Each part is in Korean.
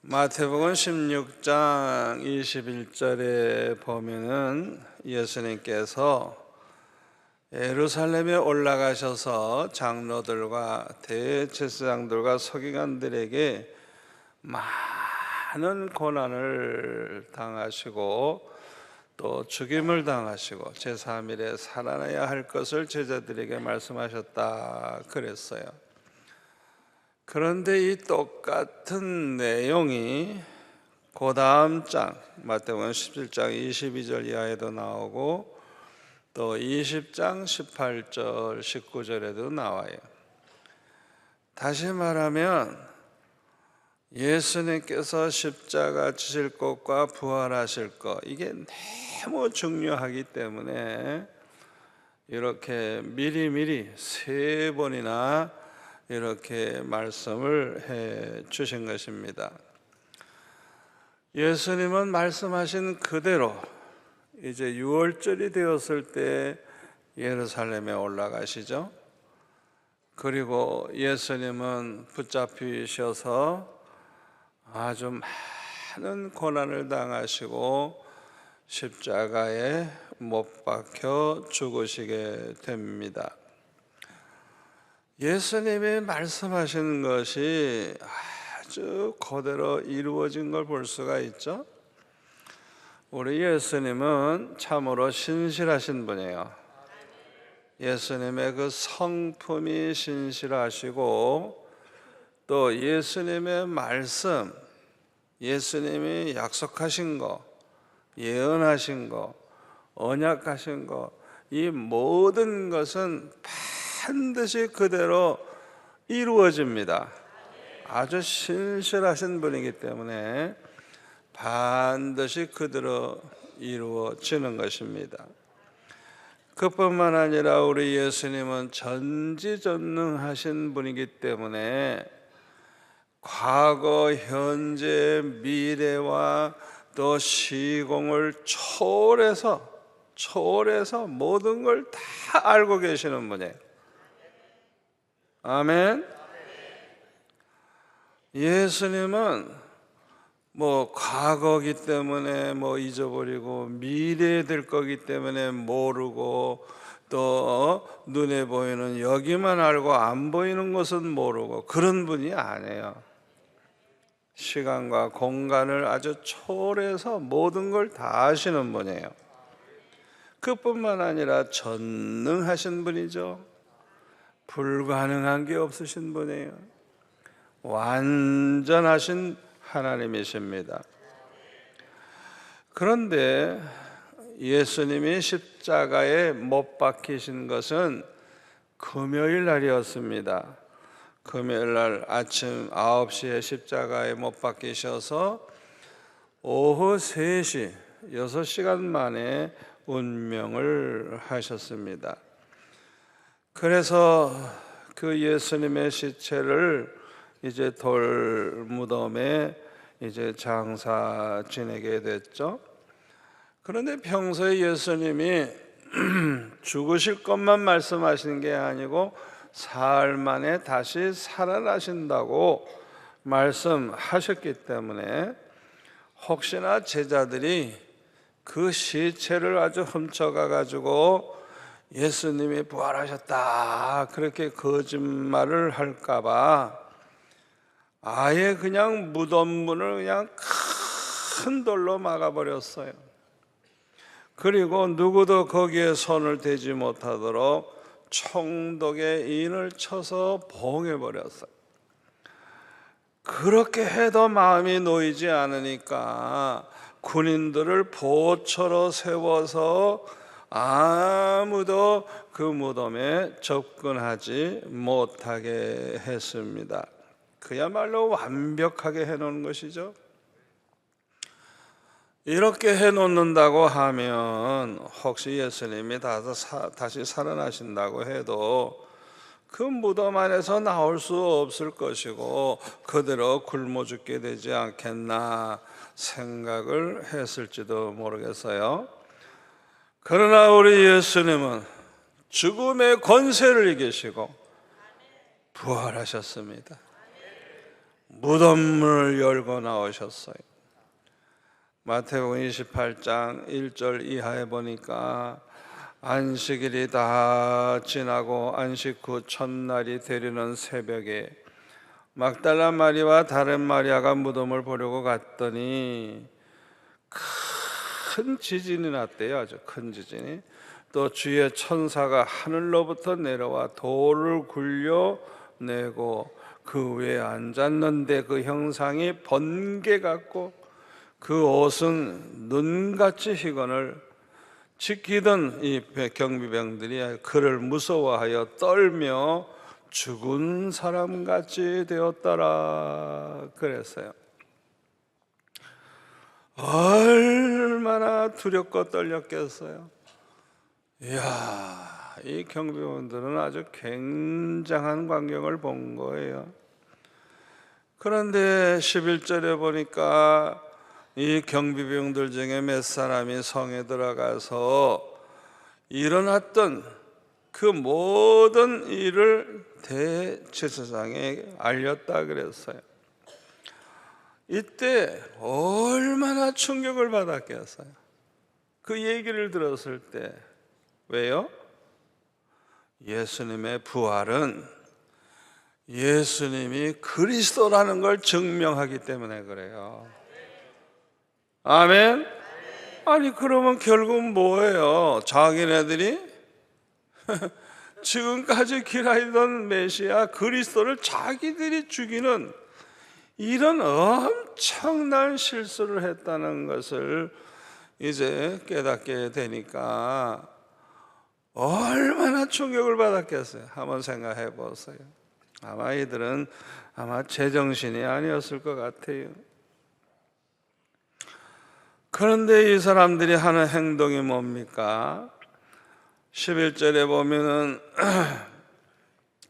마태복음 16장 21절에 보면은 예수님께서 예루살렘에 올라가셔서 장로들과 대제사장들과 서기관들에게 많은 고난을 당하시고 또 죽임을 당하시고 제3일에 살아나야 할 것을 제자들에게 말씀하셨다 그랬어요. 그런데 이 똑같은 내용이 그 다음 장 마태복음 17장 22절 이하에도 나오고 또 20장 18절 19절에도 나와요. 다시 말하면 예수님께서 십자가 지실 것과 부활하실 것, 이게 너무 중요하기 때문에 이렇게 미리미리 3번이나 이렇게 말씀을 해 주신 것입니다. 예수님은 말씀하신 그대로 이제 6월절이 되었을 때 예루살렘에 올라가시죠. 그리고 예수님은 붙잡히셔서 아주 많은 고난을 당하시고 십자가에 못 박혀 죽으시게 됩니다. 예수님이 말씀하시는 것이 아주 그대로 이루어진 걸 볼 수가 있죠. 우리 예수님은 참으로 신실하신 분이에요. 예수님의 그 성품이 신실하시고 또 예수님의 말씀, 예수님이 약속하신 거, 예언하신 거, 언약하신 거, 이 모든 것은 반드시 그대로 이루어집니다. 아주 신실하신 분이기 때문에 반드시 그대로 이루어지는 것입니다. 그뿐만 아니라 우리 예수님은 전지전능하신 분이기 때문에 과거, 현재, 미래와 또 시공을 초월해서 모든 걸 다 알고 계시는 분이에요. 아멘. 예수님은 과거기 때문에 잊어버리고 미래에 될 거기 때문에 모르고 또 눈에 보이는 여기만 알고 안 보이는 것은 모르고 그런 분이 아니에요. 시간과 공간을 아주 초월해서 모든 걸 다 아시는 분이에요. 그뿐만 아니라 전능하신 분이죠. 불가능한 게 없으신 분이에요. 완전하신 하나님이십니다. 그런데 예수님이 십자가에 못 박히신 것은 금요일 날이었습니다. 금요일 날 아침 9시에 십자가에 못 박히셔서 오후 3시, 6시간 만에 운명을 하셨습니다. 그래서 그 예수님의 시체를 이제 돌 무덤에 이제 장사 지내게 됐죠. 그런데 평소에 예수님이 죽으실 것만 말씀하시는 게 아니고 사흘 만에 다시 살아나신다고 말씀하셨기 때문에 혹시나 제자들이 그 시체를 아주 훔쳐가 가지고 예수님이 부활하셨다 그렇게 거짓말을 할까봐 아예 그냥 무덤 문을 그냥 큰 돌로 막아버렸어요. 그리고 누구도 거기에 손을 대지 못하도록 총독의 인을 쳐서 봉해버렸어요. 그렇게 해도 마음이 놓이지 않으니까 군인들을 보초로 세워서 아무도 그 무덤에 접근하지 못하게 했습니다. 그야말로 완벽하게 해놓은 것이죠. 이렇게 해놓는다고 하면 혹시 예수님이 다시 살아나신다고 해도 그 무덤 안에서 나올 수 없을 것이고 그대로 굶어 죽게 되지 않겠나 생각을 했을지도 모르겠어요. 그러나 우리 예수님은 죽음의 권세를 이기시고 부활하셨습니다. 무덤문을 열고 나오셨어요. 마태복음 28장 1절 이하에 보니까 안식일이 다 지나고 안식 후 첫날이 되려는 새벽에 막달라 마리아와 다른 마리아가 무덤을 보려고 갔더니 큰 지진이 났대요. 아주 큰 지진이. 또 주의 천사가 하늘로부터 내려와 돌을 굴려내고 그 위에 앉았는데 그 형상이 번개 같고 그 옷은 눈같이 희건을 지키던 이 경비병들이 그를 무서워하여 떨며 죽은 사람같이 되었더라 그랬어요. 얼마나 두렵고 떨렸겠어요. 이야, 이 경비원들은 아주 굉장한 광경을 본 거예요. 그런데 11절에 보니까 이 경비병들 중에 몇 사람이 성에 들어가서 일어났던 그 모든 일을 대제사장에 알렸다 그랬어요. 이때 얼마나 충격을 받았겠어요. 그 얘기를 들었을 때. 왜요? 예수님의 부활은 예수님이 그리스도라는 걸 증명하기 때문에 그래요. 아멘? 아니 그러면 결국은 뭐예요? 자기네들이 지금까지 기다리던 메시아 그리스도를 자기들이 죽이는 이런 엄청난 실수를 했다는 것을 이제 깨닫게 되니까 얼마나 충격을 받았겠어요. 한번 생각해 보세요. 아마 이들은 제정신이 아니었을 것 같아요. 그런데 이 사람들이 하는 행동이 뭡니까? 11절에 보면은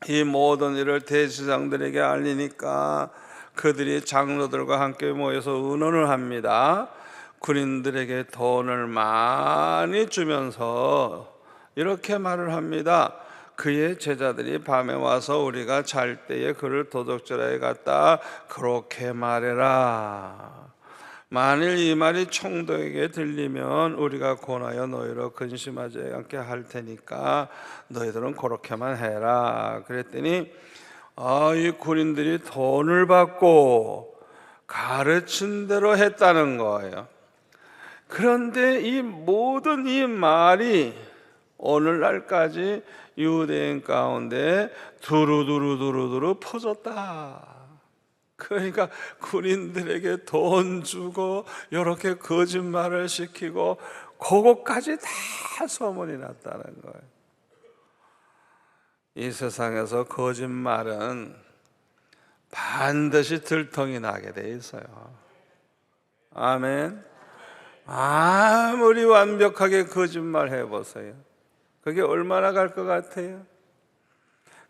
이 모든 일을 대제사장들에게 알리니까 그들이 장로들과 함께 모여서 의논을 합니다. 군인들에게 돈을 많이 주면서 이렇게 말을 합니다. 그의 제자들이 밤에 와서 우리가 잘 때에 그를 도적질하여 갔다 그렇게 말해라. 만일 이 말이 총독에게 들리면 우리가 권하여 너희로 근심하지 않게 할 테니까 너희들은 그렇게만 해라. 그랬더니 이 군인들이 돈을 받고 가르친 대로 했다는 거예요. 그런데 이 모든 이 말이 오늘날까지 유대인 가운데 두루두루 퍼졌다. 그러니까 군인들에게 돈 주고 이렇게 거짓말을 시키고 그것까지 다 소문이 났다는 거예요. 이 세상에서 거짓말은 반드시 들통이 나게 돼 있어요. 아멘. 아무리 완벽하게 거짓말 해보세요. 그게 얼마나 갈 것 같아요?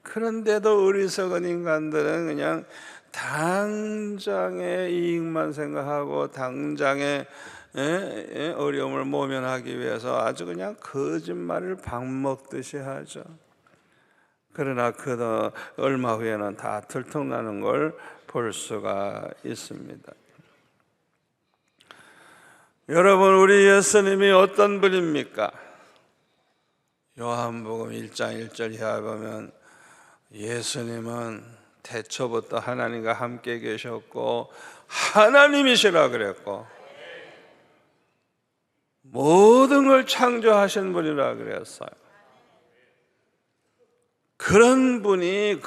그런데도 어리석은 인간들은 그냥 당장의 이익만 생각하고 당장의 어려움을 모면하기 위해서 아주 그냥 거짓말을 밥 먹듯이 하죠. 그러나 얼마 후에는 다 들통나는 걸 볼 수가 있습니다. 여러분, 우리 예수님이 어떤 분입니까? 요한복음 1장 1절 이하에 보면 예수님은 태초부터 하나님과 함께 계셨고 하나님이시라 그랬고 모든 걸 창조하신 분이라 그랬어요. 그런 분이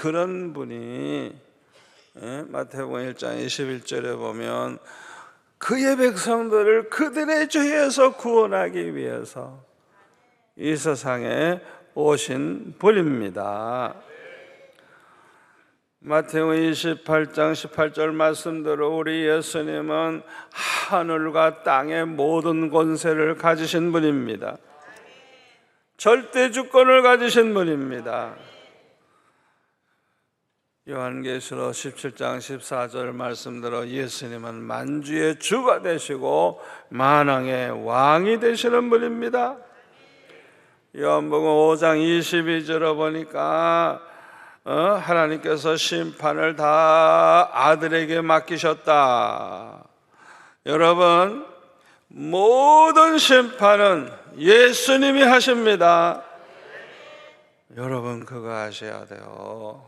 마태복음 1장 21절에 보면 그의 백성들을 그들의 죄에서 구원하기 위해서 이 세상에 오신 분입니다. 마태복음 28장 18절 말씀대로 우리 예수님은 하늘과 땅의 모든 권세를 가지신 분입니다. 절대 주권을 가지신 분입니다. 요한계시록 17장 14절 말씀대로 예수님은 만주의 주가 되시고 만왕의 왕이 되시는 분입니다. 요한복음 5장 22절에 보니까 하나님께서 심판을 다 아들에게 맡기셨다. 여러분, 모든 심판은 예수님이 하십니다. 여러분 그거 아셔야 돼요.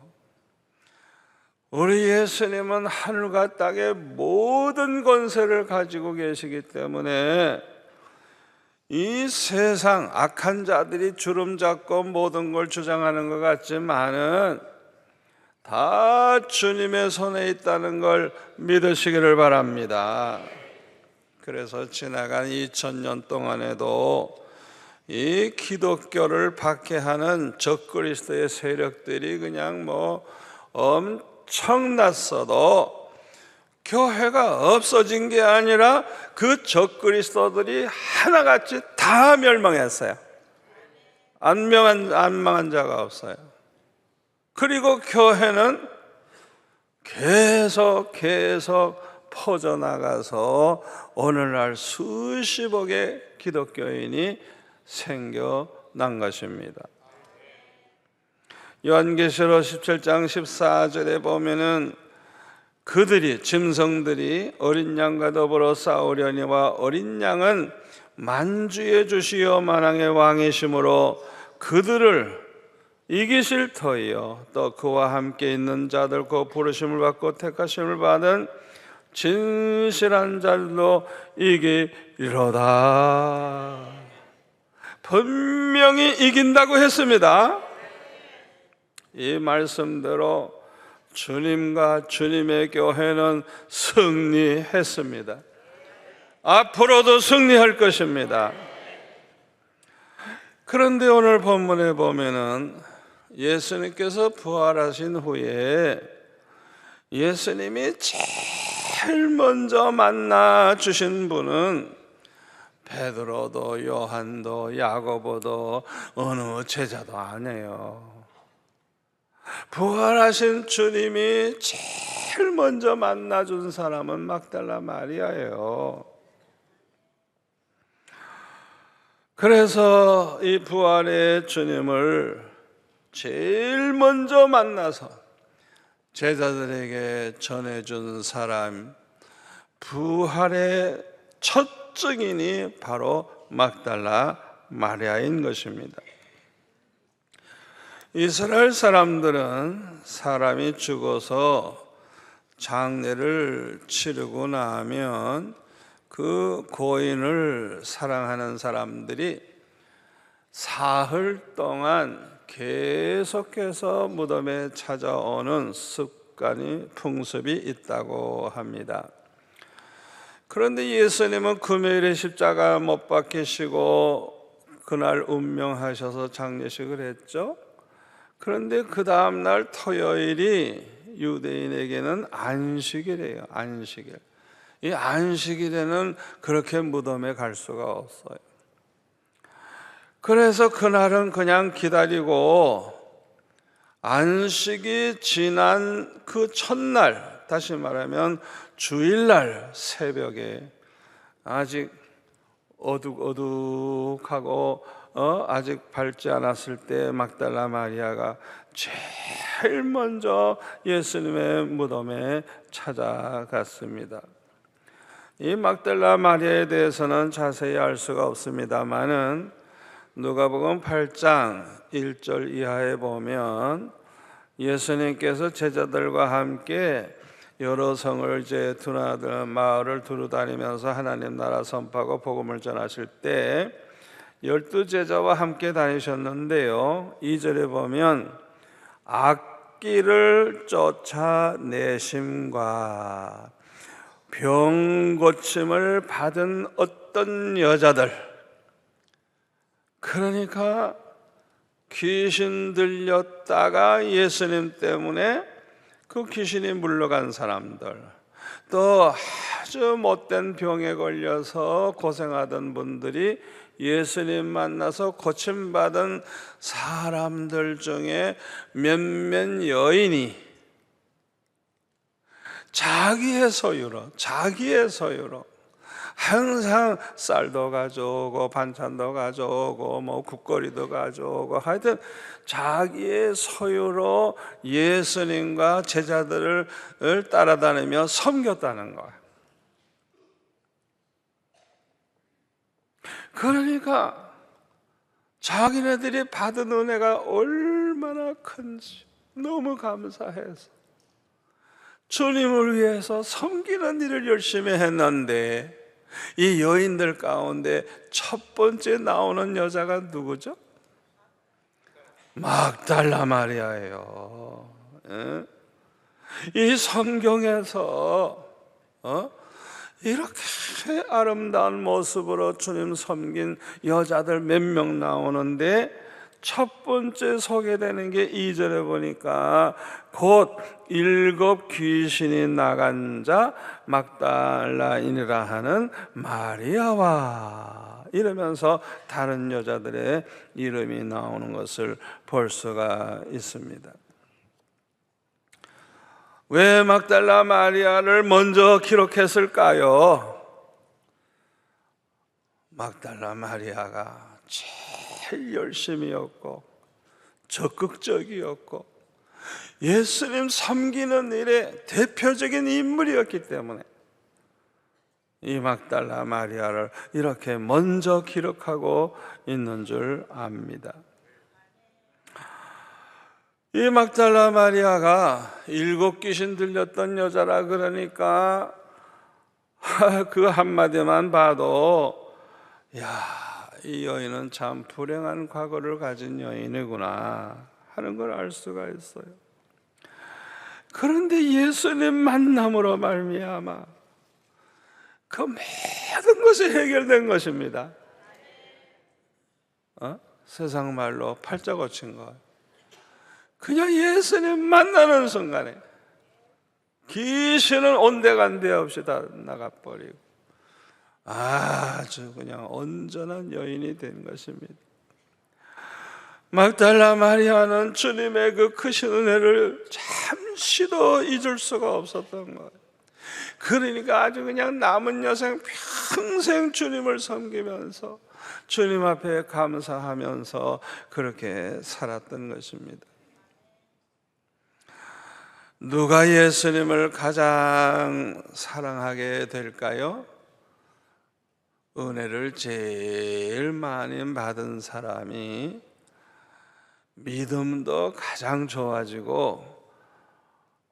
우리 예수님은 하늘과 땅의 모든 권세를 가지고 계시기 때문에 이 세상 악한 자들이 주름 잡고 모든 걸 주장하는 것 같지만은 다 주님의 손에 있다는 걸 믿으시기를 바랍니다. 그래서 지나간 2000년 동안에도 이 기독교를 박해하는 적그리스도의 세력들이 그냥 엄청났어도 교회가 없어진 게 아니라 그 적그리스도들이 하나같이 다 멸망했어요. 안 망한 자가 없어요. 그리고 교회는 계속 퍼져나가서 오늘날 수십억의 기독교인이 생겨난 것입니다. 요한계시록 17장 14절에 보면은 그들이 짐승들이 어린 양과 더불어 싸우려니와 어린 양은 만주의 주시요 만왕의 왕이시므로 그들을 이기실 터이요 또 그와 함께 있는 자들 그 부르심을 받고 택하심을 받은 진실한 자들도 이기리로다. 분명히 이긴다고 했습니다. 이 말씀대로 주님과 주님의 교회는 승리했습니다. 앞으로도 승리할 것입니다. 그런데 오늘 본문에 보면은 예수님께서 부활하신 후에 예수님이 제일 먼저 만나 주신 분은 베드로도 요한도 야고보도 어느 제자도 아니에요. 부활하신 주님이 제일 먼저 만나준 사람은 막달라 마리아예요. 그래서 이 부활의 주님을 제일 먼저 만나서 제자들에게 전해준 사람, 부활의 첫 증인이 바로 막달라 마리아인 것입니다. 이스라엘 사람들은 사람이 죽어서 장례를 치르고 나면 그 고인을 사랑하는 사람들이 사흘 동안 계속해서 무덤에 찾아오는 풍습이 있다고 합니다. 그런데 예수님은 금요일에 십자가 못 박히시고 그날 운명하셔서 장례식을 했죠. 그런데 그 다음날 토요일이 유대인에게는 안식일이에요. 안식일. 이 안식일에는 그렇게 무덤에 갈 수가 없어요. 그래서 그날은 그냥 기다리고 안식이 지난 그 첫날, 다시 말하면 주일날 새벽에 아직 어둑어둑하고 아직 밝지 않았을 때 막달라 마리아가 제일 먼저 예수님의 무덤에 찾아갔습니다. 이 막달라 마리아에 대해서는 자세히 알 수가 없습니다만은 누가복음 8장 1절 이하에 보면 예수님께서 제자들과 함께 여러 성을 마을을 두루 다니면서 하나님 나라 선포하고 복음을 전하실 때 12제자와 함께 다니셨는데요, 2절에 보면 악기를 쫓아내심과 병 고침을 받은 어떤 여자들, 그러니까 귀신 들렸다가 예수님 때문에 그 귀신이 물러간 사람들, 또 아주 못된 병에 걸려서 고생하던 분들이 예수님 만나서 고침받은 사람들 중에 몇몇 여인이 자기의 소유로 항상 쌀도 가져오고 반찬도 가져오고 뭐 국거리도 가져오고 하여튼 자기의 소유로 예수님과 제자들을 따라다니며 섬겼다는 거예요. 그러니까 자기네들이 받은 은혜가 얼마나 큰지 너무 감사해서 주님을 위해서 섬기는 일을 열심히 했는데, 이 여인들 가운데 첫 번째 나오는 여자가 누구죠? 막달라 마리아예요. 이 성경에서 이렇게 아름다운 모습으로 주님 섬긴 여자들 몇 명 나오는데, 첫 번째 소개되는 게 2절에 보니까 곧 7 귀신이 나간 자 막달라인이라 하는 마리아와, 이러면서 다른 여자들의 이름이 나오는 것을 볼 수가 있습니다. 왜 막달라 마리아를 먼저 기록했을까요? 막달라 마리아가 제일 열심이었고 적극적이었고 예수님 섬기는 일에 대표적인 인물이었기 때문에 이 막달라 마리아를 이렇게 먼저 기록하고 있는 줄 압니다. 이 막달라 마리아가 7 귀신 들렸던 여자라 그러니까 그 한마디만 봐도 이 여인은 참 불행한 과거를 가진 여인이구나 하는 걸 알 수가 있어요. 그런데 예수님 만남으로 말미암아 그 모든 것이 해결된 것입니다. 세상 말로 팔자 고친 거. 그냥 예수님 만나는 순간에 귀신은 온데간데 없이 다 나가버리고 아주 그냥 온전한 여인이 된 것입니다. 막달라 마리아는 주님의 그 크신 은혜를 잠시도 잊을 수가 없었던 거예요. 그러니까 아주 그냥 남은 여생 평생 주님을 섬기면서 주님 앞에 감사하면서 그렇게 살았던 것입니다. 누가 예수님을 가장 사랑하게 될까요? 은혜를 제일 많이 받은 사람이 믿음도 가장 좋아지고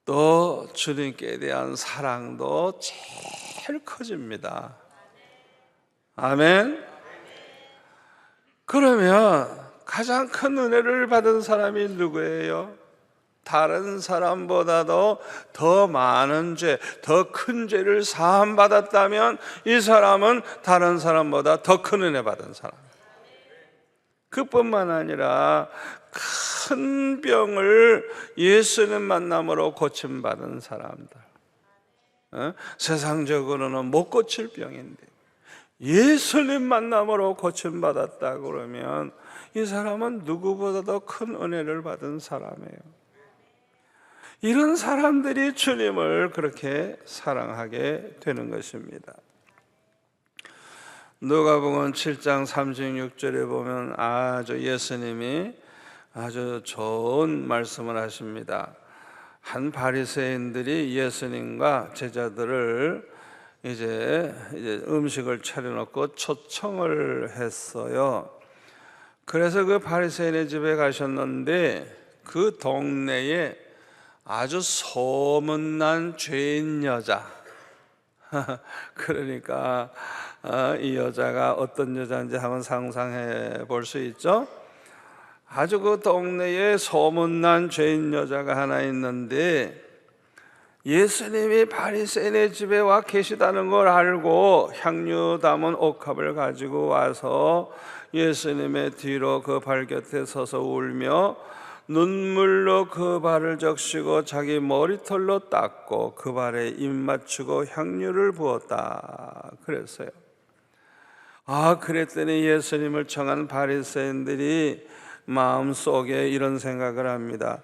또 주님께 대한 사랑도 제일 커집니다. 아멘. 그러면 가장 큰 은혜를 받은 사람이 누구예요? 다른 사람보다도 더 많은 죄, 더 큰 죄를 사함 받았다면 이 사람은 다른 사람보다 더 큰 은혜 받은 사람. 그뿐만 아니라 큰 병을 예수님 만남으로 고침받은 사람들. 세상적으로는 못 고칠 병인데 예수님 만남으로 고침받았다 그러면 이 사람은 누구보다도 큰 은혜를 받은 사람이에요. 이런 사람들이 주님을 그렇게 사랑하게 되는 것입니다. 누가복음 7장 36절에 보면 아주 예수님이 아주 좋은 말씀을 하십니다. 한 바리새인들이 예수님과 제자들을 이제 음식을 차려놓고 초청을 했어요. 그래서 그 바리새인의 집에 가셨는데 그 동네에 아주 소문난 죄인 여자 그러니까 이 여자가 어떤 여자인지 한번 상상해 볼 수 있죠? 아주 그 동네에 소문난 죄인 여자가 하나 있는데 예수님이 바리새인의 집에 와 계시다는 걸 알고 향유 담은 옥합을 가지고 와서 예수님의 뒤로 그 발 곁에 서서 울며 눈물로 그 발을 적시고 자기 머리털로 닦고 그 발에 입 맞추고 향유를 부었다 그랬어요. 그랬더니 예수님을 청한 바리새인들이 마음속에 이런 생각을 합니다.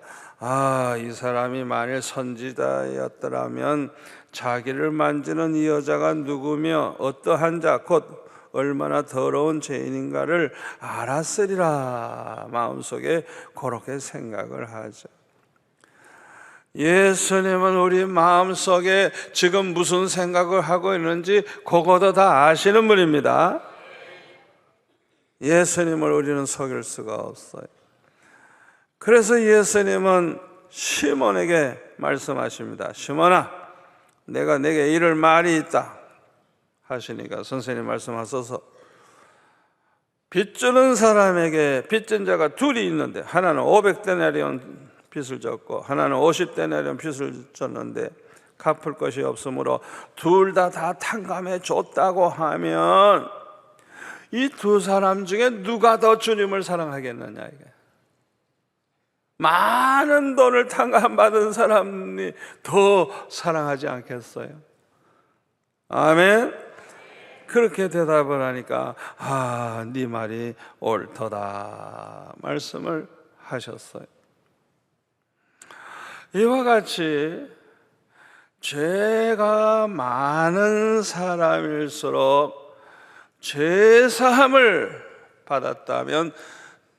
이 사람이 만일 선지자였더라면 자기를 만지는 이 여자가 누구며 어떠한 자 곧 얼마나 더러운 죄인인가를 알았으리라. 마음속에 그렇게 생각을 하죠. 예수님은 우리 마음속에 지금 무슨 생각을 하고 있는지 그것도 다 아시는 분입니다. 예수님을 우리는 속일 수가 없어요. 그래서 예수님은 시몬에게 말씀하십니다. 시몬아, 내가 네게 이를 말이 있다 하시니까 선생님 말씀하셔서 빚주는 사람에게 빚진 자가 둘이 있는데 하나는 500데나리온 빚을 졌고 하나는 50데나리온 빚을 졌는데 갚을 것이 없으므로 둘 다 탕감해 줬다고 하면 이 두 사람 중에 누가 더 주님을 사랑하겠느냐 이게. 많은 돈을 탕감받은 사람이 더 사랑하지 않겠어요? 아멘. 그렇게 대답을 하니까 네 말이 옳도다 말씀을 하셨어요. 이와 같이 죄가 많은 사람일수록 죄사함을 받았다면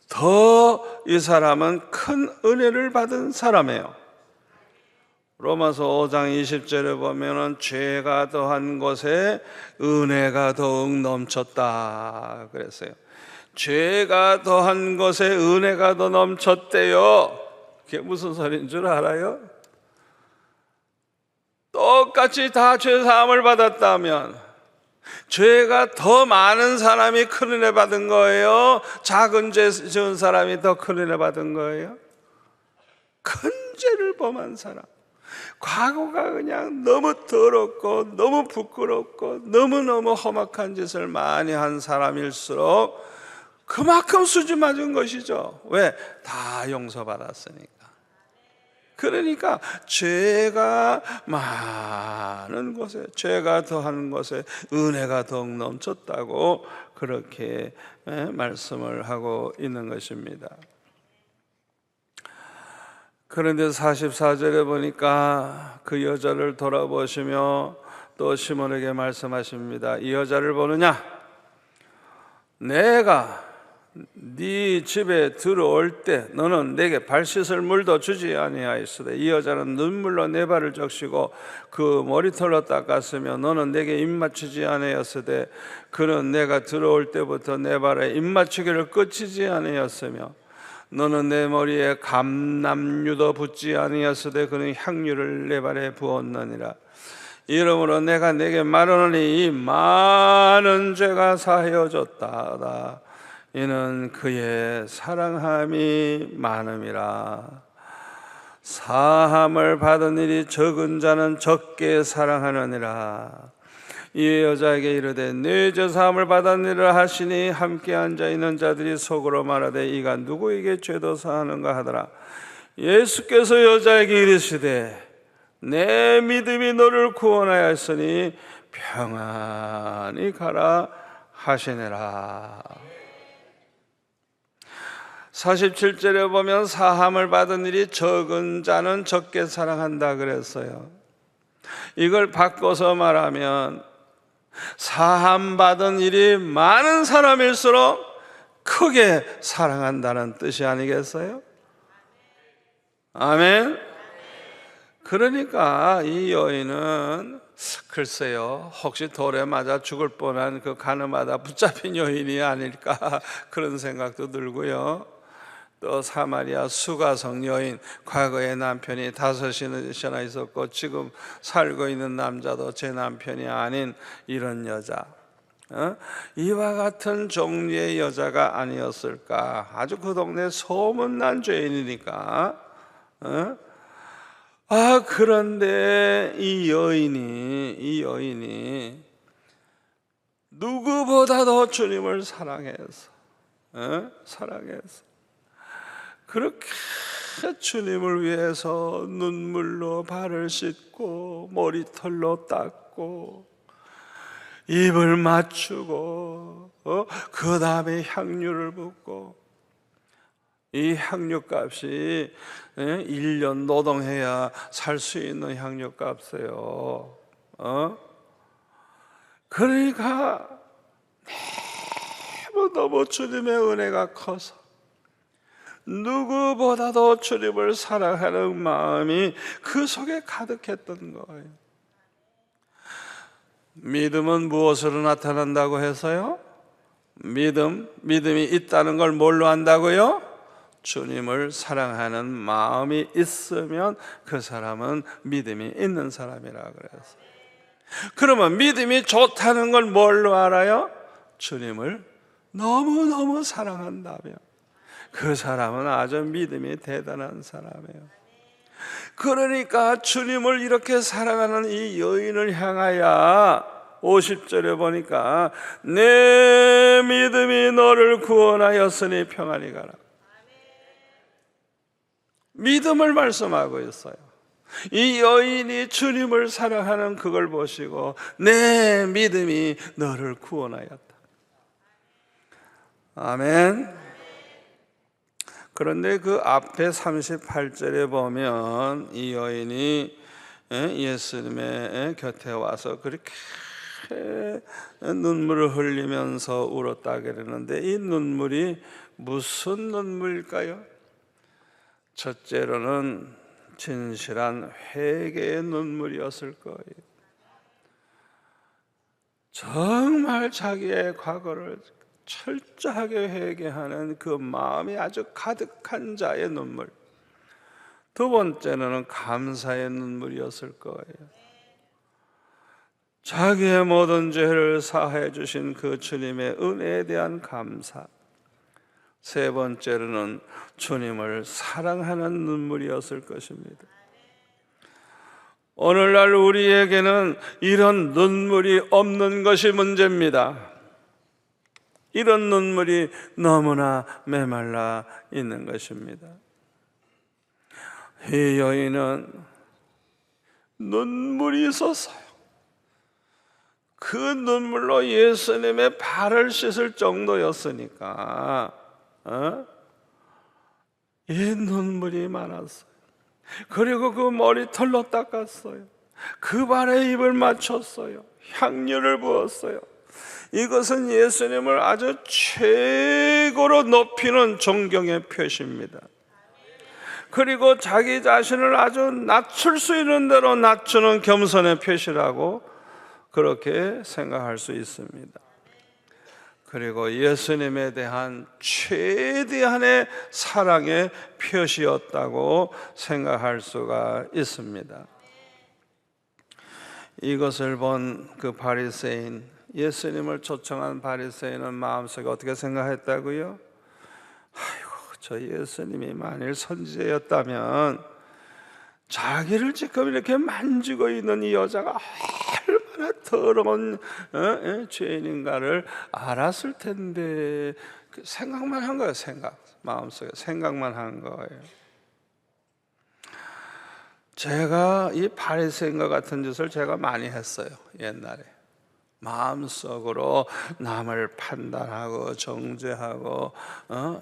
더 이 사람은 큰 은혜를 받은 사람이에요. 로마서 5장 20절에 보면은 죄가 더한 곳에 은혜가 더욱 넘쳤다 그랬어요. 죄가 더한 곳에 은혜가 더 넘쳤대요. 그게 무슨 소리인 줄 알아요? 똑같이 다 죄사함을 받았다면 죄가 더 많은 사람이 큰 은혜 받은 거예요? 작은 죄 지은 사람이 더 큰 은혜 받은 거예요? 큰 죄를 범한 사람, 과거가 그냥 너무 더럽고 너무 부끄럽고 너무너무 험악한 짓을 많이 한 사람일수록 그만큼 수지 맞은 것이죠. 왜? 다 용서받았으니까. 그러니까 죄가 많은 곳에, 죄가 더한 곳에 은혜가 더욱 넘쳤다고 그렇게 말씀을 하고 있는 것입니다. 그런데 44절에 보니까 그 여자를 돌아보시며 또 시몬에게 말씀하십니다. 이 여자를 보느냐? 내가 네 집에 들어올 때 너는 내게 발 씻을 물도 주지 아니하였으되 이 여자는 눈물로 내 발을 적시고 그 머리털로 닦았으며 너는 내게 입 맞추지 아니하였으되 그는 내가 들어올 때부터 내 발에 입 맞추기를 끝이지 아니하였으며 너는 내 머리에 감람유도 붓지 아니하였으되 그는 향유를 내 발에 부었느니라. 이러므로 내가 내게 말하노니 이 많은 죄가 사하여졌다. 이는 그의 사랑함이 많음이라. 사함을 받은 일이 적은 자는 적게 사랑하느니라. 이 여자에게 이르되 네 죄 사함을 받았느니라 하시니 함께 앉아 있는 자들이 속으로 말하되 이가 누구에게 죄도 사하는가 하더라. 예수께서 여자에게 이르시되 내 믿음이 너를 구원하였으니 평안히 가라 하시니라. 47절에 보면 사함을 받은 일이 적은 자는 적게 사랑한다 그랬어요. 이걸 바꿔서 말하면 사함 받은 일이 많은 사람일수록 크게 사랑한다는 뜻이 아니겠어요? 아멘. 그러니까 이 여인은 글쎄요, 혹시 돌에 맞아 죽을 뻔한 그 가늠하다 붙잡힌 여인이 아닐까 그런 생각도 들고요. 또 사마리아 수가성 여인, 과거에 남편이 5이나 있었고 지금 살고 있는 남자도 제 남편이 아닌 이런 여자, 이와 같은 종류의 여자가 아니었을까. 아주 그 동네 소문난 죄인이니까. 그런데 이 여인이 누구보다도 주님을 사랑해서 그렇게 주님을 위해서 눈물로 발을 씻고 머리털로 닦고 입을 맞추고 그 다음에 향유를 붓고, 이 향유값이 1년 노동해야 살 수 있는 향유값이에요. 그러니까 너무 주님의 은혜가 커서 누구보다도 주님을 사랑하는 마음이 그 속에 가득했던 거예요. 믿음은 무엇으로 나타난다고 해서요? 믿음이 있다는 걸 뭘로 안다고요? 주님을 사랑하는 마음이 있으면 그 사람은 믿음이 있는 사람이라 그랬어요. 그러면 믿음이 좋다는 걸 뭘로 알아요? 주님을 너무너무 사랑한다면 그 사람은 아주 믿음이 대단한 사람이에요. 그러니까 주님을 이렇게 사랑하는 이 여인을 향하여 50절에 보니까 내 믿음이 너를 구원하였으니 평안히 가라. 믿음을 말씀하고 있어요. 이 여인이 주님을 사랑하는 그걸 보시고 내 믿음이 너를 구원하였다. 아멘. 그런데 그 앞에 38절에 보면 이 여인이 예수님의 곁에 와서 그렇게 눈물을 흘리면서 울었다 그러는데 이 눈물이 무슨 눈물일까요? 첫째로는 진실한 회개의 눈물이었을 거예요. 정말 자기의 과거를 철저하게 회개하는 그 마음이 아주 가득한 자의 눈물. 두 번째는 감사의 눈물이었을 거예요. 자기의 모든 죄를 사하여 주신 그 주님의 은혜에 대한 감사. 세 번째로는 주님을 사랑하는 눈물이었을 것입니다. 오늘날 우리에게는 이런 눈물이 없는 것이 문제입니다. 이런 눈물이 너무나 메말라 있는 것입니다. 이 여인은 눈물이 있었어요. 그 눈물로 예수님의 발을 씻을 정도였으니까 이 눈물이 많았어요. 그리고 그 머리털로 닦았어요. 그 발에 입을 맞췄어요. 향유를 부었어요. 이것은 예수님을 아주 최고로 높이는 존경의 표시입니다. 그리고 자기 자신을 아주 낮출 수 있는 대로 낮추는 겸손의 표시라고 그렇게 생각할 수 있습니다. 그리고 예수님에 대한 최대한의 사랑의 표시였다고 생각할 수가 있습니다. 이것을 본 그 바리새인, 예수님을 초청한 바리새인은 마음속에 어떻게 생각했다고요? 아이고, 저 예수님이 만일 선지자였다면 자기를 지금 이렇게 만지고 있는 이 여자가 얼마나 더러운 죄인인가를 알았을 텐데, 생각만 한 거예요. 마음속에 생각만 한 거예요. 제가 이 바리새인과 같은 짓을 제가 많이 했어요. 옛날에 마음속으로 남을 판단하고 정죄하고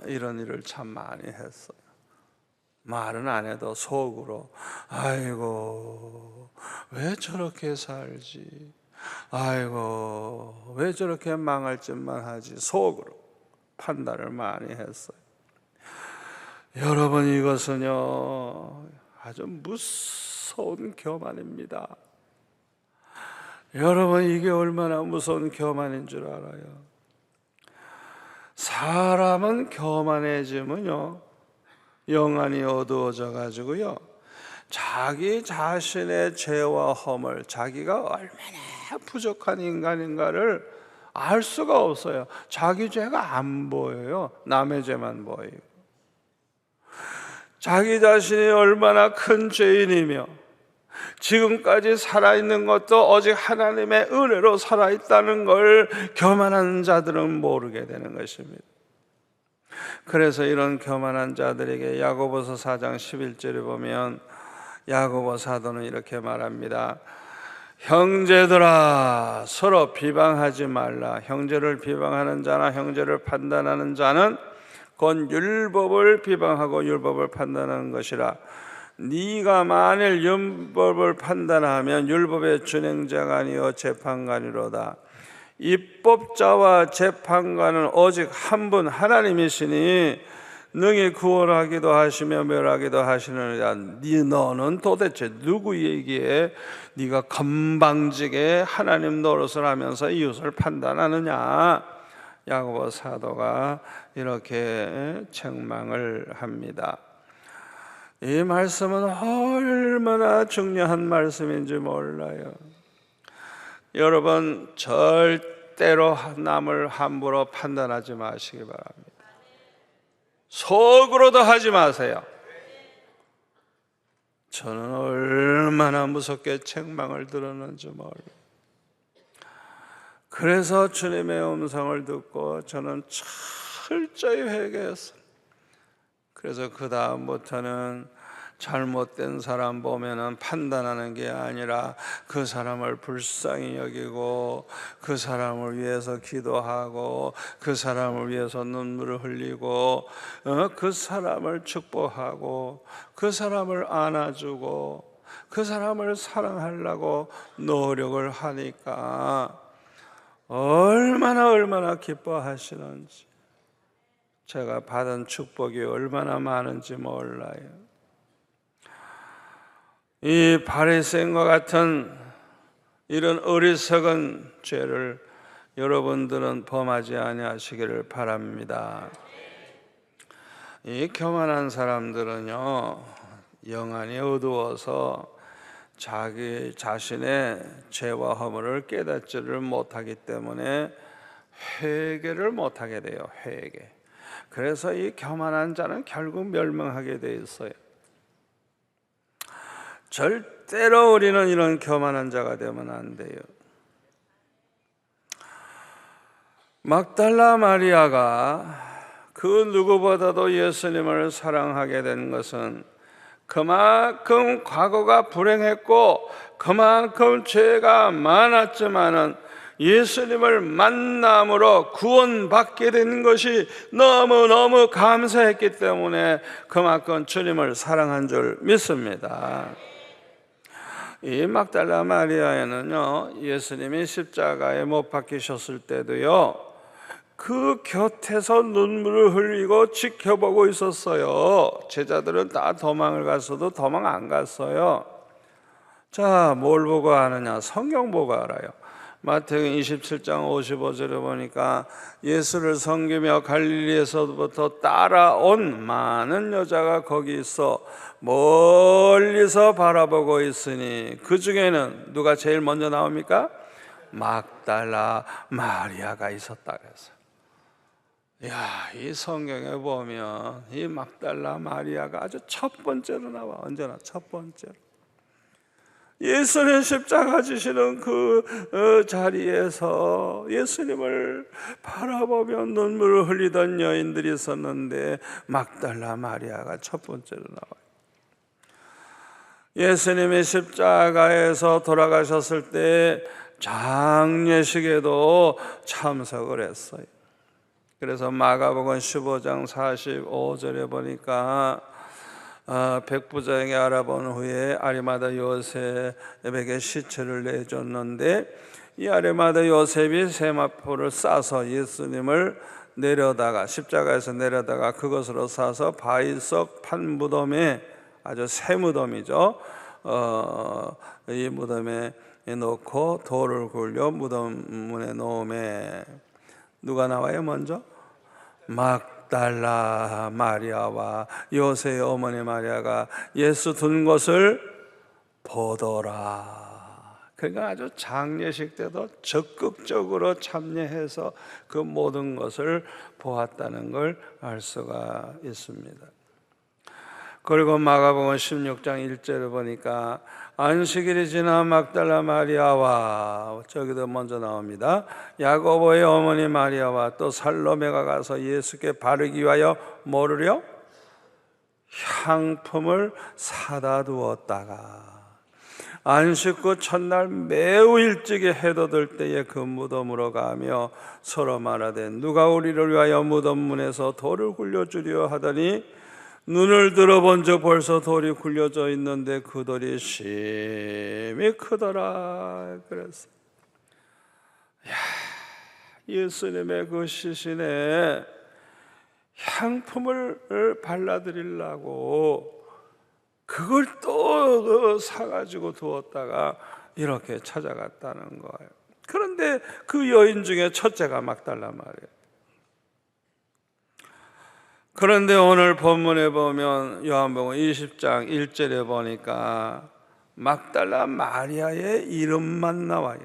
이런 일을 참 많이 했어요. 말은 안 해도 속으로 아이고 왜 저렇게 살지, 아이고 왜 저렇게 망할 짓만 하지, 속으로 판단을 많이 했어요. 여러분, 이것은요 아주 무서운 교만입니다. 여러분, 이게 얼마나 무서운 교만인 줄 알아요? 사람은 교만해지면요 영안이 어두워져 가지고요 자기 자신의 죄와 허물, 자기가 얼마나 부족한 인간인가를 알 수가 없어요. 자기 죄가 안 보여요. 남의 죄만 보여요. 자기 자신이 얼마나 큰 죄인이며 지금까지 살아있는 것도 오직 하나님의 은혜로 살아있다는 걸 교만한 자들은 모르게 되는 것입니다. 그래서 이런 교만한 자들에게 야고보서 4장 11절에 보면 야고보 사도는 이렇게 말합니다. 형제들아, 서로 비방하지 말라. 형제를 비방하는 자나 형제를 판단하는 자는 곧 율법을 비방하고 율법을 판단하는 것이라. 네가 만일 율법을 판단하면 율법의 준행자가 아니요 재판관이로다. 입법자와 재판관은 오직 한 분 하나님이시니 능히 구원하기도 하시며 멸하기도 하시느니라. 너는 도대체 누구에게 네가 건방지게 하나님 노릇을 하면서 이웃을 판단하느냐? 야고보 사도가 이렇게 책망을 합니다. 이 말씀은 얼마나 중요한 말씀인지 몰라요. 여러분, 절대로 남을 함부로 판단하지 마시기 바랍니다. 속으로도 하지 마세요. 저는 얼마나 무섭게 책망을 들었는지 몰라요. 그래서 주님의 음성을 듣고 저는 철저히 회개했어요. 그래서 그 다음부터는 잘못된 사람 보면은 판단하는 게 아니라 그 사람을 불쌍히 여기고 그 사람을 위해서 기도하고 그 사람을 위해서 눈물을 흘리고 그 사람을 축복하고 그 사람을 안아주고 그 사람을 사랑하려고 노력을 하니까 얼마나 기뻐하시는지, 제가 받은 축복이 얼마나 많은지 몰라요. 이 바리새인과 같은 이런 어리석은 죄를 여러분들은 범하지 아니하시기를 바랍니다. 이 교만한 사람들은요, 영안이 어두워서 자기 자신의 죄와 허물을 깨닫지를 못하기 때문에 회개를 못하게 돼요. 회개. 그래서 이 교만한 자는 결국 멸망하게 돼 있어요. 절대로 우리는 이런 교만한 자가 되면 안 돼요. 막달라 마리아가 그 누구보다도 예수님을 사랑하게 된 것은 그만큼 과거가 불행했고 그만큼 죄가 많았지만은 예수님을 만남으로 구원받게 된 것이 너무너무 감사했기 때문에 그만큼 주님을 사랑한 줄 믿습니다. 이 막달라 마리아에는요, 예수님이 십자가에 못 박히셨을 때도요, 그 곁에서 눈물을 흘리고 지켜보고 있었어요. 제자들은 다 도망을 갔어도 도망 안 갔어요. 자, 뭘 보고 아느냐? 성경 보고 알아요. 마태복음 27장 55절에 보니까 예수를 섬기며 갈릴리에서부터 따라온 많은 여자가 거기 있어 멀리서 바라보고 있으니 그 중에는 누가 제일 먼저 나옵니까? 막달라 마리아가 있었다 그랬어요. 이 성경에 보면 이 막달라 마리아가 아주 첫 번째로 나와. 언제나 첫 번째로. 예수님 십자가 지시는 그 자리에서 예수님을 바라보며 눈물을 흘리던 여인들이 있었는데 막달라 마리아가 첫 번째로 나와요. 예수님이 십자가에서 돌아가셨을 때 장례식에도 참석을 했어요. 그래서 마가복음 15장 45절에 보니까 백부장이 알아본 후에 아리마다 요셉에게 시체를 내줬는데 이 아리마다 요셉이 세마포를 싸서 예수님을 내려다가 십자가에서 내려다가 그것으로 싸서 바위석 판 무덤에, 아주 새 무덤이죠, 이 무덤에 놓고 돌을 굴려 무덤 문에 놓음에 누가 나와요? 먼저 막달라 마리아와 요새의 어머니 마리아가 예수 둔 것을 보더라. 그러니까 아주 장례식 때도 적극적으로 참여해서 그 모든 것을 보았다는 걸 알 수가 있습니다. 그리고 마가복음 16장 1절을 보니까 안식일이 지나 막달라 마리아와, 저기도 먼저 나옵니다, 야고보의 어머니 마리아와 또 살로메가 가서 예수께 바르기 위하여 뭐를요? 향품을 사다 두었다가 안식 후 첫날 매우 일찍이 해도 들 때에 그 무덤으로 가며 서로 말하되 누가 우리를 위하여 무덤 문에서 돌을 굴려주려 하더니 눈을 들어본 적 벌써 돌이 굴려져 있는데 그 돌이 심히 크더라. 그래서 예수님의 그 시신에 향품을 발라드리려고 그걸 또 사가지고 두었다가 이렇게 찾아갔다는 거예요. 그런데 그 여인 중에 첫째가 막달라 말이에요. 그런데 오늘 본문에 보면 요한복음 20장 1절에 보니까 막달라 마리아의 이름만 나와요.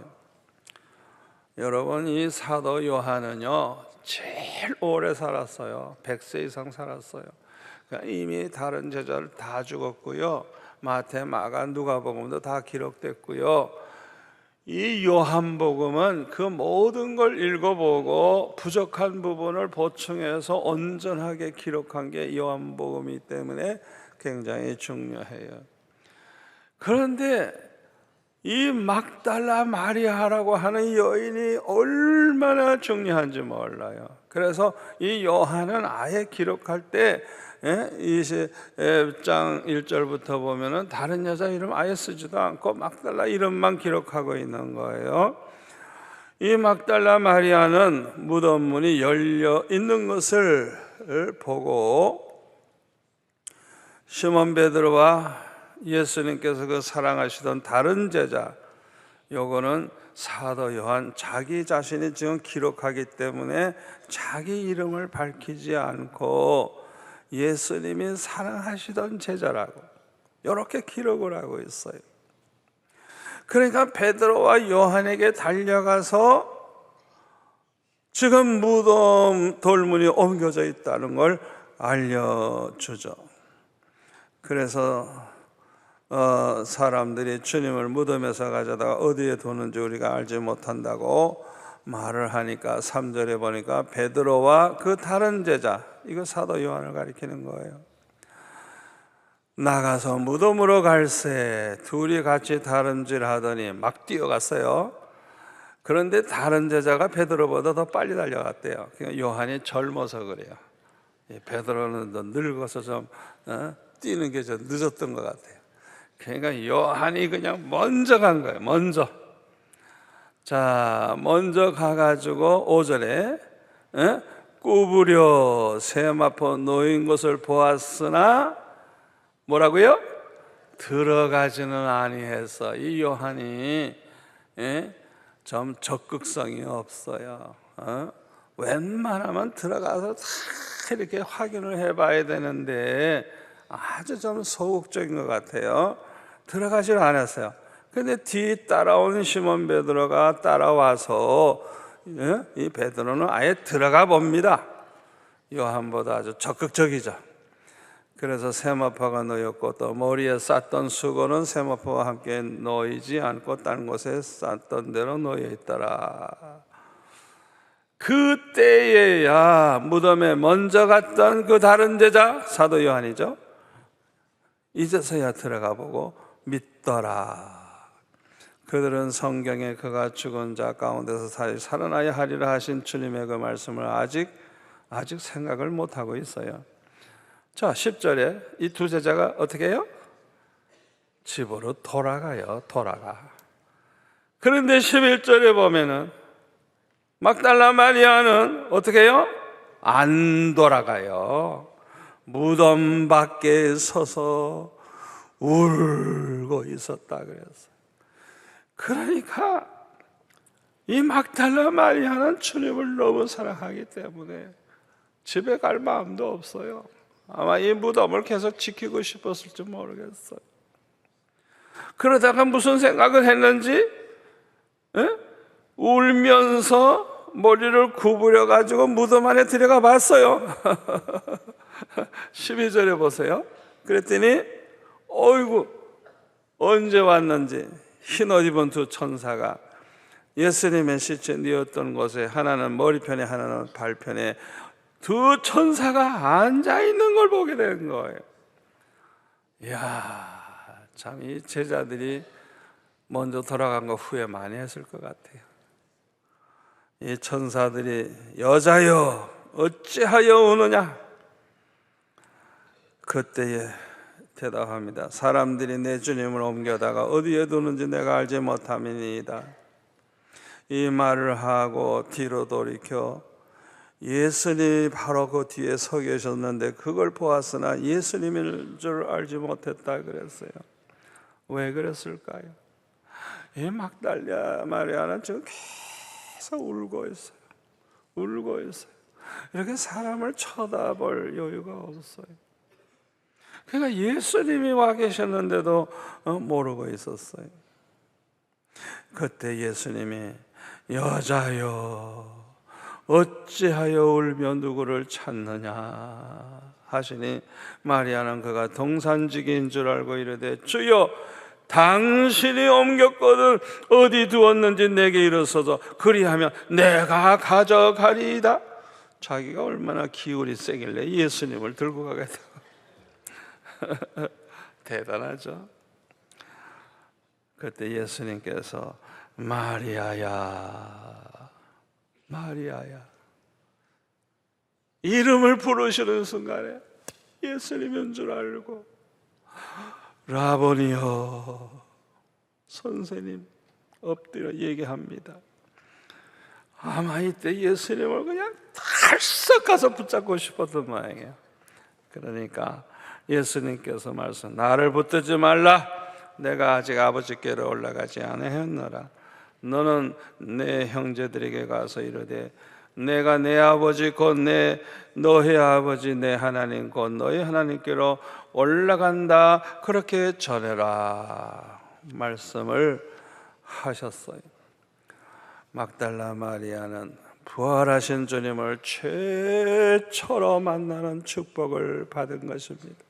여러분, 이 사도 요한은요 제일 오래 살았어요. 100세 이상 살았어요. 그러니까 이미 다른 제자들 다 죽었고요, 마태, 마가, 누가복음도 다 기록됐고요. 이 요한복음은 그 모든 걸 읽어보고 부족한 부분을 보충해서 온전하게 기록한 게 요한복음이기 때문에 굉장히 중요해요. 그런데 이 막달라 마리아라고 하는 여인이 얼마나 중요한지 몰라요. 그래서 이 요한은 아예 기록할 때 20장 1절부터 보면은 다른 여자 이름 아예 쓰지도 않고 막달라 이름만 기록하고 있는 거예요. 이 막달라 마리아는 무덤 문이 열려 있는 것을 보고 시몬 베드로와 예수님께서 그 사랑하시던 다른 제자, 요거는 사도 요한 자기 자신이 지금 기록하기 때문에 자기 이름을 밝히지 않고 예수님이 사랑하시던 제자라고 이렇게 기록을 하고 있어요. 그러니까 베드로와 요한에게 달려가서 지금 무덤 돌문이 옮겨져 있다는 걸 알려주죠. 그래서 사람들이 주님을 무덤에서 가져다가 어디에 두는지 우리가 알지 못한다고 말을 하니까 3절에 보니까 베드로와 그 다른 제자, 이거 사도 요한을 가리키는 거예요. 나가서 무덤으로 갈새 둘이 같이 다름질하더니 막 뛰어갔어요. 그런데 다른 제자가 베드로보다 더 빨리 달려갔대요. 그러니까 요한이 젊어서 그래요. 베드로는 더 늙어서 좀 뛰는 게 좀 늦었던 것 같아요. 그러니까 요한이 그냥 먼저 간 거예요. 먼저 가가지고 5절에 구부려 세마포 놓인 것을 보았으나 뭐라고요? 들어가지는 아니해서. 이 요한이 좀 적극성이 없어요. 웬만하면 들어가서 다 이렇게 확인을 해봐야 되는데 아주 좀 소극적인 것 같아요. 들어가지는 않았어요. 근데 뒤 따라온 시몬 베드로가 따라와서 이 베드로는 아예 들어가 봅니다. 요한보다 아주 적극적이죠. 그래서 세마포가 놓였고 또 머리에 쌌던 수건은 세마포와 함께 놓이지 않고 다른 곳에 쌌던 대로 놓여 있더라. 그때에야 무덤에 먼저 갔던 그 다른 제자, 사도 요한이죠, 이제서야 들어가 보고 믿더라. 그들은 성경에 그가 죽은 자 가운데서 다시 살아나야 하리라 하신 주님의 그 말씀을 아직 생각을 못하고 있어요. 자, 10절에 이 두 제자가 어떻게 해요? 집으로 돌아가요. 그런데 11절에 보면은 막달라 마리아는 어떻게 해요? 안 돌아가요. 무덤 밖에 서서 울고 있었다 그랬어요. 그러니까 이 막달라 마리아는 주님을 너무 사랑하기 때문에 집에 갈 마음도 없어요. 아마 이 무덤을 계속 지키고 싶었을지 모르겠어요. 그러다가 무슨 생각을 했는지 울면서 머리를 구부려 가지고 무덤 안에 들어가 봤어요. 12절에 보세요. 그랬더니 어이구, 언제 왔는지 흰 옷 입은 두 천사가 예수님의 시체 뉘었던 곳에 하나는 머리편에 하나는 발편에 두 천사가 앉아있는 걸 보게 된 거예요. 이야, 참 이 제자들이 먼저 돌아간 거 후회 많이 했을 것 같아요. 이 천사들이 여자여 어찌하여 우느냐, 그때에 대답합니다. 사람들이 내 주님을 옮겨다가 어디에 두는지 내가 알지 못함이니이다. 이 말을 하고 뒤로 돌이켜 예수님이 바로 그 뒤에 서 계셨는데 그걸 보았으나 예수님일 줄 알지 못했다 그랬어요. 왜 그랬을까요? 이 막달라 마리아는 지금 계속 울고 있어요. 울고 있어요. 이렇게 사람을 쳐다볼 여유가 없었어요. 그러니까 예수님이 와 계셨는데도 모르고 있었어요. 그때 예수님이 여자여 어찌하여 울며 누구를 찾느냐 하시니 마리아는 그가 동산지기인 줄 알고 이르되 주여 당신이 옮겼거든 어디 두었는지 내게 이르소서 그리하면 내가 가져가리이다. 자기가 얼마나 기울이 세길래 예수님을 들고 가겠다. 대단하죠. 그때 예수님께서 마리아야 마리아야 이름을 부르시는 순간에 예수님인 줄 알고 라보니여 선생님 엎드려 얘기합니다. 아마 이때 예수님을 그냥 털썩 가서 붙잡고 싶었던 모양이에요. 그러니까 예수님께서 말씀 나를 붙들지 말라 내가 아직 아버지께로 올라가지 아니하였노라. 너는 내 형제들에게 가서 이르되 내가 내 아버지 곧 너의 아버지 내 하나님 곧 너의 하나님께로 올라간다 그렇게 전해라 말씀을 하셨어요. 막달라 마리아는 부활하신 주님을 최초로 만나는 축복을 받은 것입니다.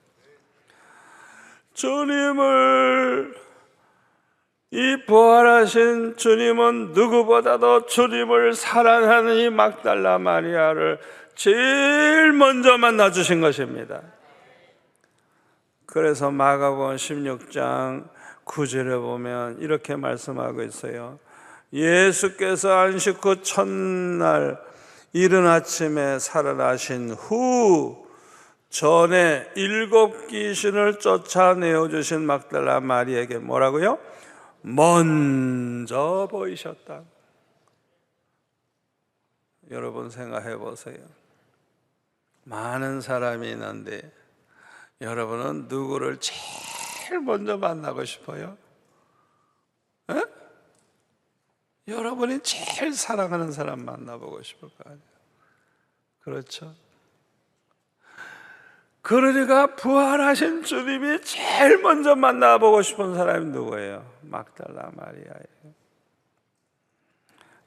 이 부활하신 주님은 누구보다도 주님을 사랑하는 이 막달라 마리아를 제일 먼저 만나주신 것입니다. 그래서 마가복음 16장 9절에 보면 이렇게 말씀하고 있어요. 예수께서 안식 후 첫날 이른 아침에 살아나신 후 전에 7 귀신을 쫓아내어 주신 막달라 마리아에게 뭐라고요? 먼저 보이셨다. 여러분 생각해 보세요. 많은 사람이 있는데 여러분은 누구를 제일 먼저 만나고 싶어요? 에? 여러분이 제일 사랑하는 사람 만나보고 싶을 거 아니에요. 그렇죠? 그러니까 부활하신 주님이 제일 먼저 만나보고 싶은 사람이 누구예요? 막달라 마리아예요.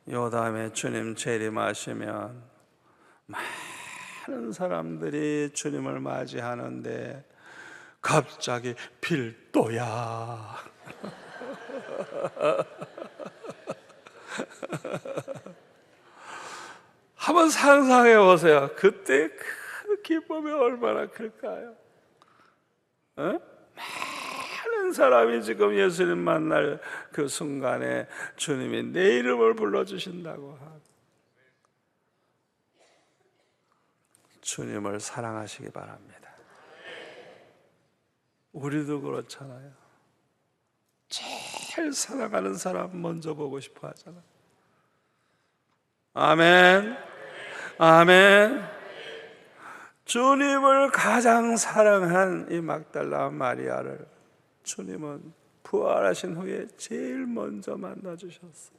요담에 주님 재림하시면 많은 사람들이 주님을 맞이하는데 갑자기 필도야 한번 상상해 보세요. 그때 그 기쁨이 얼마나 클까요? 많은 사람이 지금 예수님 만날 그 순간에 주님이 내 이름을 불러주신다고 하고 주님을 사랑하시기 바랍니다. 우리도 그렇잖아요. 제일 사랑하는 사람 먼저 보고 싶어 하잖아요. 아멘. 아멘. 주님을 가장 사랑한 이 막달라 마리아를 주님은 부활하신 후에 제일 먼저 만나주셨어요.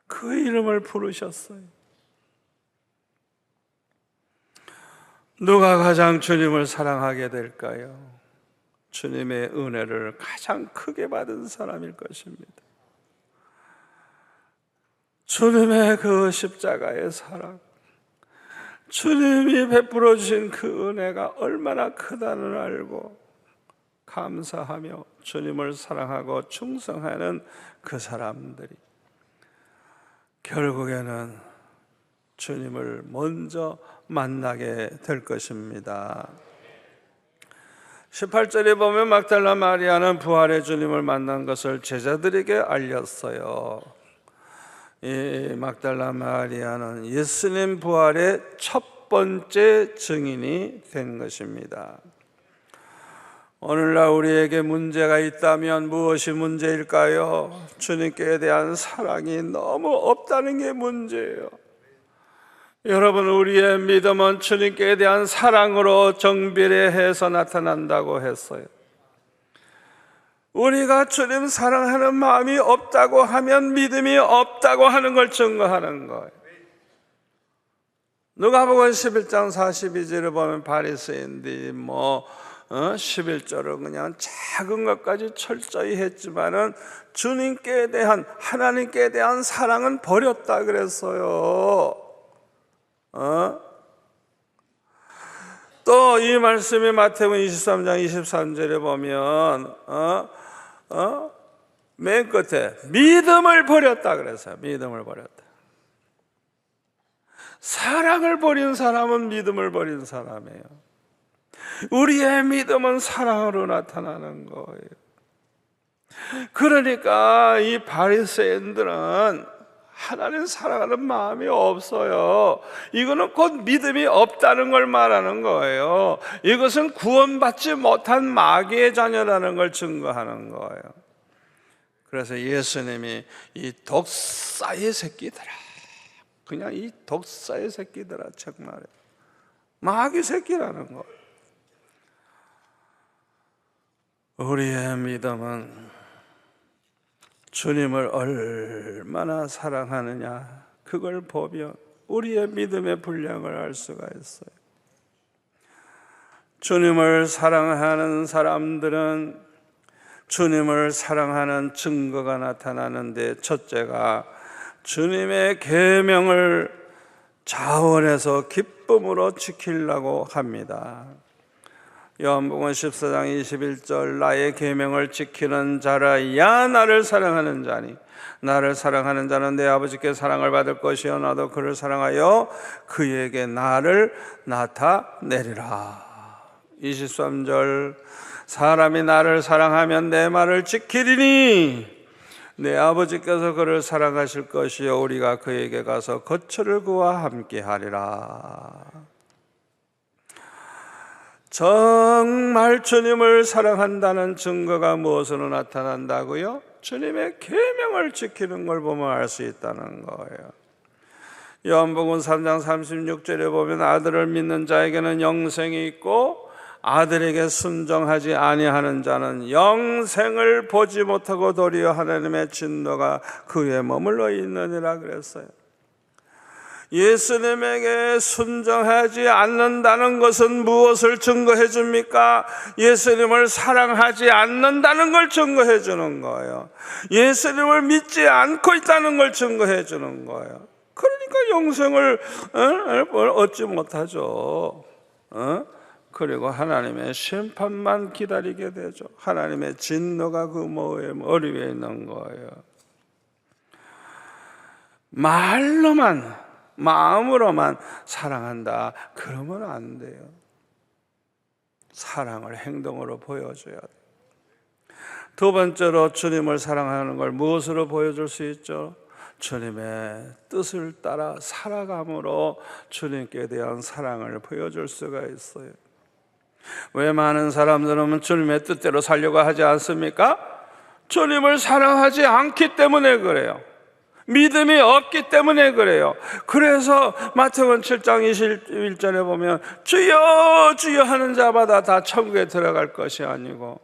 그 이름을 부르셨어요. 누가 가장 주님을 사랑하게 될까요? 주님의 은혜를 가장 크게 받은 사람일 것입니다. 주님의 그 십자가의 사랑, 주님이 베풀어 주신 그 은혜가 얼마나 크다는 알고 감사하며 주님을 사랑하고 충성하는 그 사람들이 결국에는 주님을 먼저 만나게 될 것입니다. 18절에 보면 막달라 마리아는 부활의 주님을 만난 것을 제자들에게 알렸어요. 이 막달라 마리아는 예수님 부활의 첫 번째 증인이 된 것입니다. 오늘날 우리에게 문제가 있다면 무엇이 문제일까요? 주님께 대한 사랑이 너무 없다는 게 문제예요. 여러분, 우리의 믿음은 주님께 대한 사랑으로 정비례해서 나타난다고 했어요. 우리가 주님 사랑하는 마음이 없다고 하면 믿음이 없다고 하는 걸 증거하는 거예요. 누가복음 11장 42절을 보면 바리새인들이 11절을 그냥 작은 것까지 철저히 했지만은 주님께 대한, 하나님께 대한 사랑은 버렸다 그랬어요. 또 이 말씀이 마태복음 23장 23절에 보면 맨 끝에 믿음을 버렸다 그랬어요. 믿음을 버렸다. 사랑을 버린 사람은 믿음을 버린 사람이에요. 우리의 믿음은 사랑으로 나타나는 거예요. 그러니까 이 바리새인들은 하나님 사랑하는 마음이 없어요. 이거는 곧 믿음이 없다는 걸 말하는 거예요. 이것은 구원받지 못한 마귀의 자녀라는 걸 증거하는 거예요. 그래서 예수님이 이 독사의 새끼들아, 그냥 이 독사의 새끼들아 정말 마귀 새끼라는 거예요. 우리의 믿음은 주님을 얼마나 사랑하느냐, 그걸 보면 우리의 믿음의 분량을 알 수가 있어요. 주님을 사랑하는 사람들은 주님을 사랑하는 증거가 나타나는데, 첫째가 주님의 계명을 자원해서 기쁨으로 지키려고 합니다. 요한복음 14장 21절, 나의 계명을 지키는 자라야 나를 사랑하는 자니 나를 사랑하는 자는 내 아버지께 사랑을 받을 것이요 나도 그를 사랑하여 그에게 나를 나타내리라. 23절, 사람이 나를 사랑하면 내 말을 지키리니 내 아버지께서 그를 사랑하실 것이요 우리가 그에게 가서 거처를 그와 함께 하리라. 정말 주님을 사랑한다는 증거가 무엇으로 나타난다고요? 주님의 계명을 지키는 걸 보면 알 수 있다는 거예요. 요한복음 3장 36절에 보면 아들을 믿는 자에게는 영생이 있고 아들에게 순종하지 아니하는 자는 영생을 보지 못하고 도리어 하나님의 진노가 그에 머물러 있느니라 그랬어요. 예수님에게 순종하지 않는다는 것은 무엇을 증거해 줍니까? 예수님을 사랑하지 않는다는 걸 증거해 주는 거예요. 예수님을 믿지 않고 있다는 걸 증거해 주는 거예요. 그러니까 영생을 얻지 못하죠. 그리고 하나님의 심판만 기다리게 되죠. 하나님의 진노가 그 머리 위에 있는 거예요. 말로만, 마음으로만 사랑한다, 그러면 안 돼요. 사랑을 행동으로 보여줘야 돼요. 두 번째로 주님을 사랑하는 걸 무엇으로 보여줄 수 있죠? 주님의 뜻을 따라 살아감으로 주님께 대한 사랑을 보여줄 수가 있어요. 왜 많은 사람들은 주님의 뜻대로 살려고 하지 않습니까? 주님을 사랑하지 않기 때문에 그래요. 믿음이 없기 때문에 그래요. 그래서 마태복음 7장 21절에 보면 주여 주여 하는 자마다 다 천국에 들어갈 것이 아니고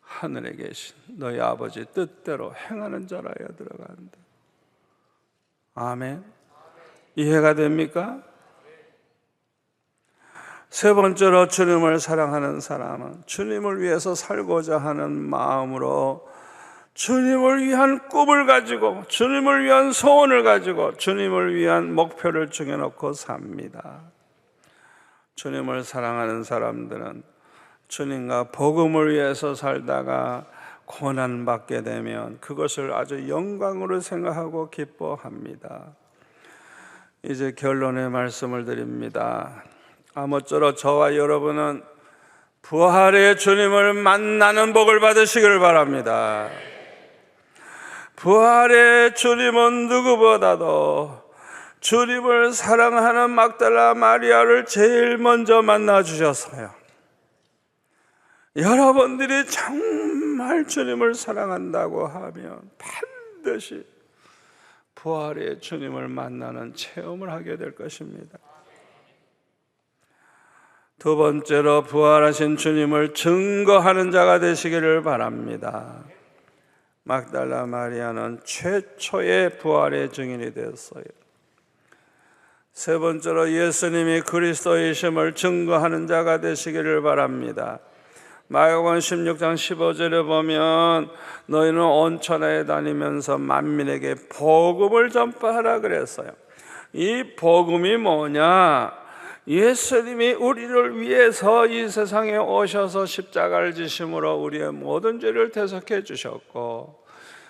하늘에 계신 너희 아버지 뜻대로 행하는 자라야 들어간다. 아멘. 이해가 됩니까? 세 번째로 주님을 사랑하는 사람은 주님을 위해서 살고자 하는 마음으로 주님을 위한 꿈을 가지고 주님을 위한 소원을 가지고 주님을 위한 목표를 정해놓고 삽니다. 주님을 사랑하는 사람들은 주님과 복음을 위해서 살다가 고난받게 되면 그것을 아주 영광으로 생각하고 기뻐합니다. 이제 결론의 말씀을 드립니다. 아무쪼록 저와 여러분은 부활의 주님을 만나는 복을 받으시길 바랍니다. 부활의 주님은 누구보다도 주님을 사랑하는 막달라 마리아를 제일 먼저 만나 주셨어요. 여러분들이 정말 주님을 사랑한다고 하면 반드시 부활의 주님을 만나는 체험을 하게 될 것입니다. 두 번째로 부활하신 주님을 증거하는 자가 되시기를 바랍니다. 막달라 마리아는 최초의 부활의 증인이 되었어요. 세 번째로 예수님이 그리스도이심을 증거하는 자가 되시기를 바랍니다. 마가복음 16장 15절에 보면 너희는 온 천하에 다니면서 만민에게 복음을 전파하라 그랬어요. 이 복음이 뭐냐? 예수님이 우리를 위해서 이 세상에 오셔서 십자가를 지심으로 우리의 모든 죄를 대속해 주셨고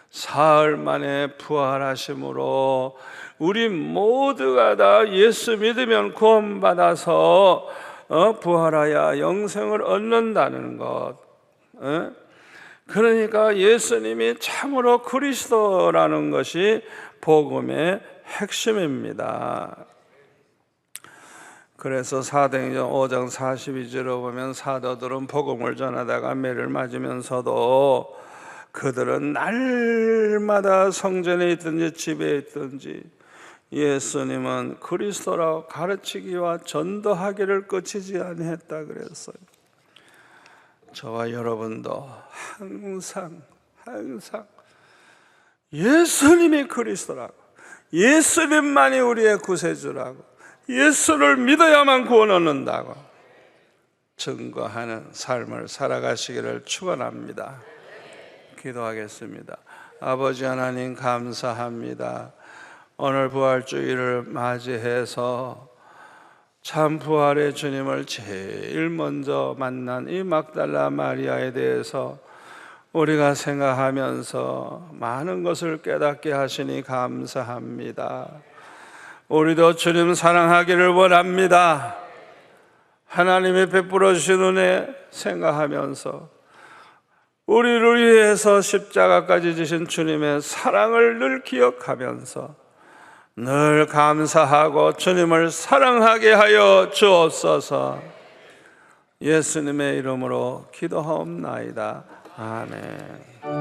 사흘 만에 부활하심으로 우리 모두가 다 예수 믿으면 구원받아서 부활하여 영생을 얻는다는 것. 그러니까 예수님이 참으로 그리스도라는 것이 복음의 핵심입니다. 그래서 사도행전 5장 42절에 보면 사도들은 복음을 전하다가 매를 맞으면서도 그들은 날마다 성전에 있든지 집에 있든지 예수님은 그리스도라고 가르치기와 전도하기를 그치지 아니했다 그랬어요. 저와 여러분도 항상 예수님이 그리스도라고, 예수님만이 우리의 구세주라고, 예수를 믿어야만 구원 얻는다고 증거하는 삶을 살아가시기를 축원합니다. 기도하겠습니다. 아버지 하나님 감사합니다. 오늘 부활주의를 맞이해서 참 부활의 주님을 제일 먼저 만난 이 막달라 마리아에 대해서 우리가 생각하면서 많은 것을 깨닫게 하시니 감사합니다. 우리도 주님 사랑하기를 원합니다. 하나님이 베풀어 주신 은혜 생각하면서 우리를 위해서 십자가까지 지신 주님의 사랑을 늘 기억하면서 늘 감사하고 주님을 사랑하게 하여 주옵소서. 예수님의 이름으로 기도하옵나이다. 아멘.